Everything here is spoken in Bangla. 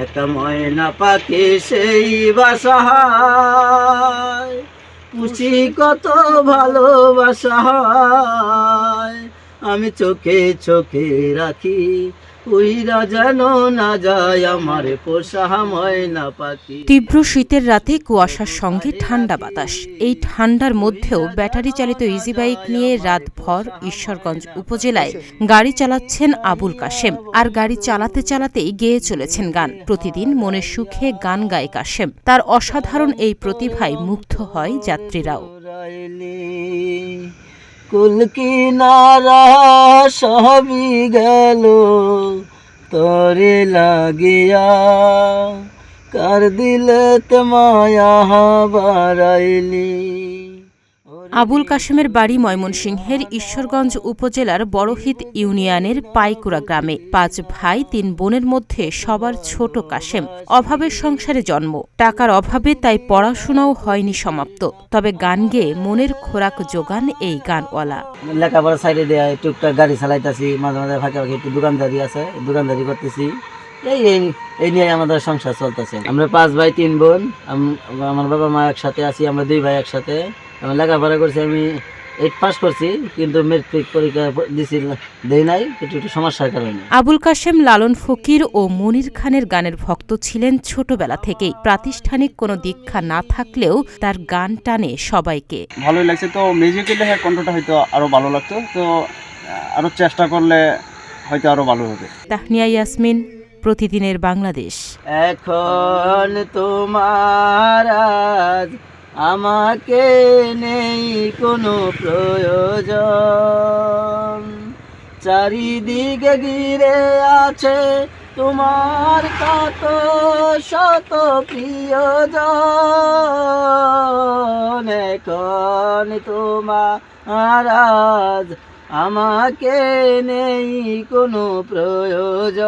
একটা ময়না পাখি সেই বাসায় পুষি কত ভালোবাসা হয়, আমি চোখে চোখে রাখি উইরা যেন না যায় আমার পোষা ময়না পাখি। তীব্র শীতের রাতে কুয়াশার সঙ্গে ঠান্ডা বাতাস। এই ঠান্ডার মধ্যেও ব্যাটারি চালিত ইজি বাইক নিয়ে রাতভর ঈশ্বরগঞ্জ উপজেলায় গাড়ি চালাচ্ছেন আবুল কাশেম। আর গাড়ি চালাতে চালাতেই গেয়ে চলেছেন গান। প্রতিদিন মনের সুখে গান গায় কাশেম। তার অসাধারণ এই প্রতিভায় মুগ্ধ হয় যাত্রীরাও। কুল কিনারা সবই গেল তোরে লাগিয়া, কার দিলেতে মায়া বাড়াইলি। আবুল কাশেমের বাড়ি ময়মনসিংহের ঈশ্বরগঞ্জ উপজেলার বড়হিত ইউনিয়নের পাইকুড়া গ্রামে। 5 ভাই 3 বোনের মধ্যে সবার ছোট কাশেম। অভাবের সংসারে জন্ম, টাকার অভাবে তাই পড়াশোনাও হয়নি সমাপ্ত। তবে গান গেয়ে মনের খোরাক যোগান এই গানওয়ালা। লেখাপড়া সাইডে দেয়া টুকটাক গাড়ি চালাইতেছি, মাঝে মাঝে ফাঁকে ফাঁকে একটু দোকানদারি আছে, দোকানদারি করতেছি। এই নিয়ে আমাদের সংসার চলতেছে। আমরা 5 ভাই 3 বোন, আমার বাবা মা একসাথে আছি, আমরা 2 ভাই একসাথে। আমি লেখাপড়া করছি, আমি 8 পাস করছি, কিন্তু মেট্রিক পরীক্ষা দেই নাই একটু সমস্যার কারণে। আবুল কাশেম লালন ফকির ও মনির খানের গানের ভক্ত ছিলেন ছোটবেলা থেকেই। প্রাতিষ্ঠানিক কোনো দীক্ষা না থাকলেও তার গান টানে সবাইকে। ভালোই লাগছে। তো মিউজিক্যাল কণ্ঠটা হয়তো আরো ভালো লাগতো, তো আরো চেষ্টা করলে হয়তো আরো ভালো হবে। তাহনিয়া ইয়াসমিন, প্রতিদিনের বাংলাদেশ। এখন তোমার আজ আমাকে নেই কোনো প্রয়োজন, চারিদিকে ঘিরে আছে তোমার কত শত প্রিয়জন। এখন তোমার আজ আমাকে নেই কোনো প্রয়োজন।